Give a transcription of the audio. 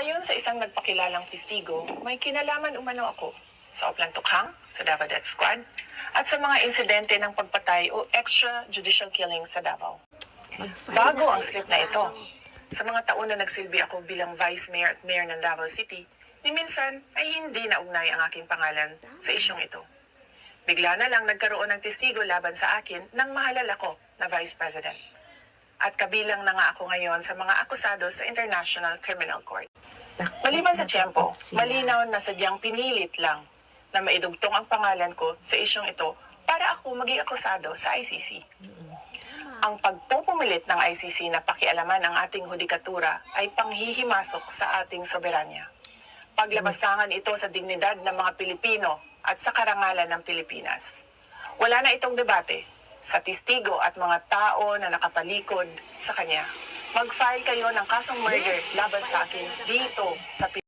Ayon sa isang nagpakilalang testigo, may kinalaman umano ako sa Oplan Tukhang, sa Davao Death Squad, at sa mga insidente ng pagpatay o extrajudicial killing sa Davao. Bago ang script na ito. Sa mga taon na nagsilbi ako bilang Vice Mayor at Mayor ng Davao City, ni minsan ay hindi naugnay ang aking pangalan sa isyong ito. Bigla na lang nagkaroon ng testigo laban sa akin nang mahalal ako na Vice President. At kabilang na nga ako ngayon sa mga akusado sa International Criminal Court. Maliban sa tiyempo, malinaw na sadyang pinilit lang na maidugtong ang pangalan ko sa isyong ito para ako maging akusado sa ICC. Ang pagpupumilit ng ICC na pakialaman ang ating hudikatura ay panghihimasok sa ating soberanya. Paglabasangan ito sa dignidad ng mga Pilipino at sa karangalan ng Pilipinas. Wala na itong debate sa testigo at mga tao na nakapalikod sa kanya. Mag-file kayo ng kasong murder laban sa akin dito sa Pilipinas.